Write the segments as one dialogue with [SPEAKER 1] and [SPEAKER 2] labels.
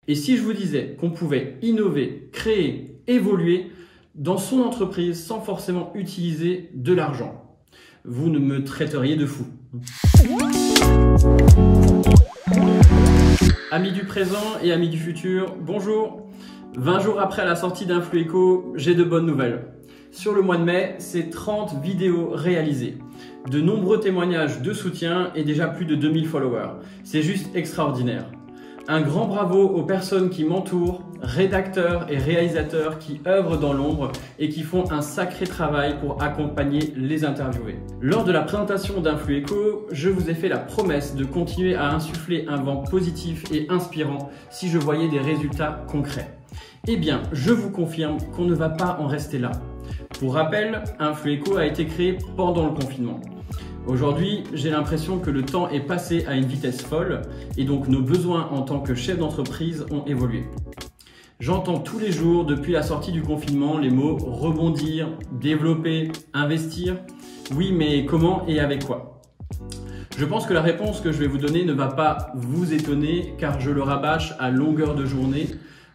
[SPEAKER 1] Et si je vous disais qu'on pouvait innover, créer, évoluer dans son entreprise sans forcément utiliser de l'argent, vous ne me traiteriez de fou. Amis du présent et amis du futur, bonjour. 20 jours après la sortie d'Influeco, j'ai de bonnes nouvelles. Sur le mois de mai, c'est 30 vidéos réalisées, de nombreux témoignages de soutien et déjà plus de 2000 followers. C'est juste extraordinaire. Un grand bravo aux personnes qui m'entourent, rédacteurs et réalisateurs qui œuvrent dans l'ombre et qui font un sacré travail pour accompagner les interviewés. Lors de la présentation d'Influeco, je vous ai fait la promesse de continuer à insuffler un vent positif et inspirant si je voyais des résultats concrets. Eh bien, je vous confirme qu'on ne va pas en rester là. Pour rappel, Influeco a été créé pendant le confinement. Aujourd'hui, j'ai l'impression que le temps est passé à une vitesse folle et donc nos besoins en tant que chef d'entreprise ont évolué. J'entends tous les jours depuis la sortie du confinement les mots rebondir, développer, investir. Oui, mais comment et avec quoi? Je pense que la réponse que je vais vous donner ne va pas vous étonner car je le rabâche à longueur de journée.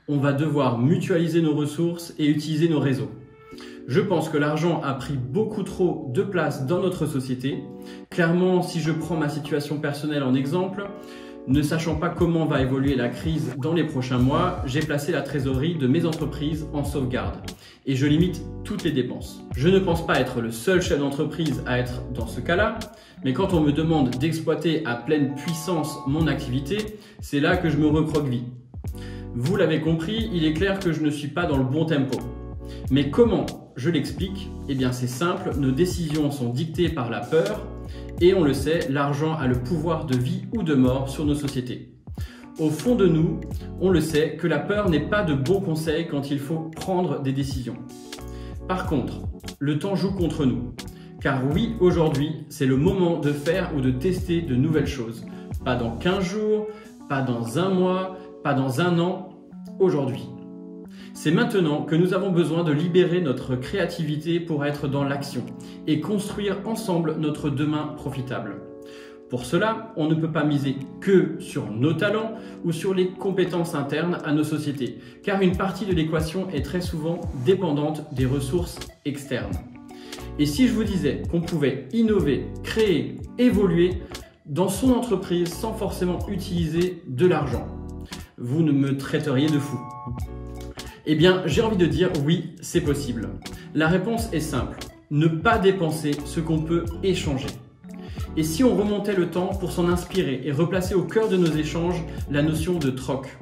[SPEAKER 1] On va devoir mutualiser nos ressources et utiliser nos réseaux. Je pense que l'argent a pris beaucoup trop de place dans notre société. Clairement, si je prends ma situation personnelle en exemple, ne sachant pas comment va évoluer la crise dans les prochains mois, j'ai placé la trésorerie de mes entreprises en sauvegarde et je limite toutes les dépenses. Je ne pense pas être le seul chef d'entreprise à être dans ce cas-là, mais quand on me demande d'exploiter à pleine puissance mon activité, c'est là que je me recroqueville. Vous l'avez compris, il est clair que je ne suis pas dans le bon tempo. Mais comment je l'explique? Eh bien c'est simple, nos décisions sont dictées par la peur et on le sait, l'argent a le pouvoir de vie ou de mort sur nos sociétés. Au fond de nous, on le sait que la peur n'est pas de bon conseil quand il faut prendre des décisions. Par contre, le temps joue contre nous. Car oui, aujourd'hui, c'est le moment de faire ou de tester de nouvelles choses. Pas dans 15 jours, pas dans un mois, pas dans un an, aujourd'hui. C'est maintenant que nous avons besoin de libérer notre créativité pour être dans l'action et construire ensemble notre demain profitable. Pour cela, on ne peut pas miser que sur nos talents ou sur les compétences internes à nos sociétés, car une partie de l'équation est très souvent dépendante des ressources externes. Et si je vous disais qu'on pouvait innover, créer, évoluer dans son entreprise sans forcément utiliser de l'argent, vous ne me traiteriez de fou. Eh bien, j'ai envie de dire oui, c'est possible. La réponse est simple, ne pas dépenser ce qu'on peut échanger. Et si on remontait le temps pour s'en inspirer et replacer au cœur de nos échanges la notion de troc?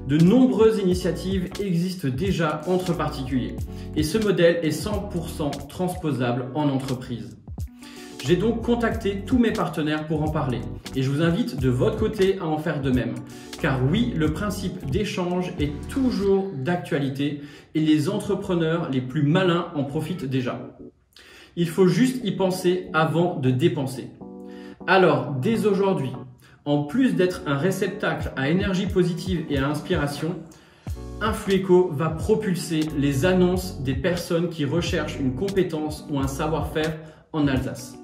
[SPEAKER 1] De nombreuses initiatives existent déjà entre particuliers et ce modèle est 100% transposable en entreprise. J'ai donc contacté tous mes partenaires pour en parler et je vous invite de votre côté à en faire de même. Car oui, le principe d'échange est toujours d'actualité et les entrepreneurs les plus malins en profitent déjà. Il faut juste y penser avant de dépenser. Alors, dès aujourd'hui, en plus d'être un réceptacle à énergie positive et à inspiration, Influeco va propulser les annonces des personnes qui recherchent une compétence ou un savoir-faire en Alsace.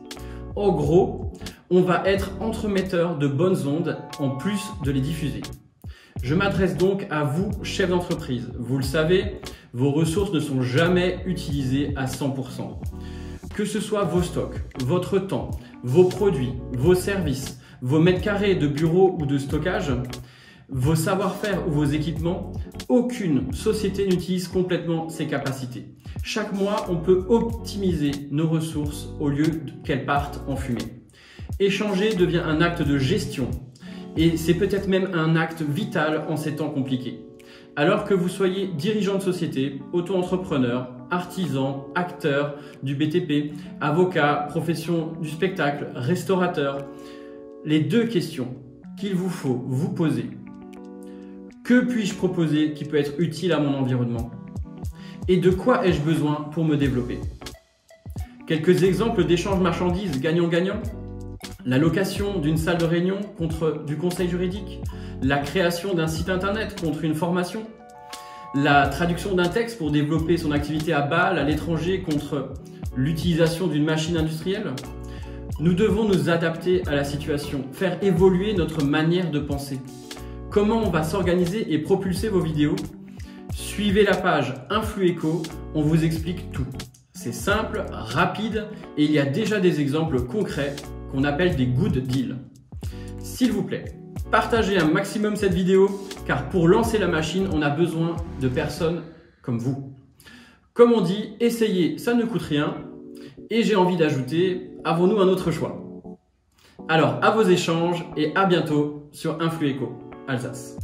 [SPEAKER 1] En gros, on va être entremetteur de bonnes ondes en plus de les diffuser. Je m'adresse donc à vous, chefs d'entreprise. Vous le savez, vos ressources ne sont jamais utilisées à 100%. Que ce soit vos stocks, votre temps, vos produits, vos services, vos mètres carrés de bureau ou de stockage, vos savoir-faire ou vos équipements, aucune société n'utilise complètement ses capacités. Chaque mois, on peut optimiser nos ressources au lieu qu'elles partent en fumée. Échanger devient un acte de gestion et c'est peut-être même un acte vital en ces temps compliqués. Alors que vous soyez dirigeant de société, auto-entrepreneur, artisan, acteur du BTP, avocat, profession du spectacle, restaurateur, les deux questions qu'il vous faut vous poser. Que puis-je proposer qui peut être utile à mon environnement? Et de quoi ai-je besoin pour me développer? Quelques exemples d'échanges marchandises gagnant-gagnant? La location d'une salle de réunion contre du conseil juridique? La création d'un site internet contre une formation? La traduction d'un texte pour développer son activité à Bâle, à l'étranger, contre l'utilisation d'une machine industrielle? Nous devons nous adapter à la situation, faire évoluer notre manière de penser. comment on va s'organiser et propulser vos vidéos? Suivez la page Influeco, on vous explique tout. C'est simple, rapide et il y a déjà des exemples concrets qu'on appelle des good deals. S'il vous plaît, partagez un maximum cette vidéo car pour lancer la machine, on a besoin de personnes comme vous. Comme on dit, essayez, ça ne coûte rien. Et j'ai envie d'ajouter, avons-nous un autre choix? Alors, à vos échanges et à bientôt sur Influeco Alsace.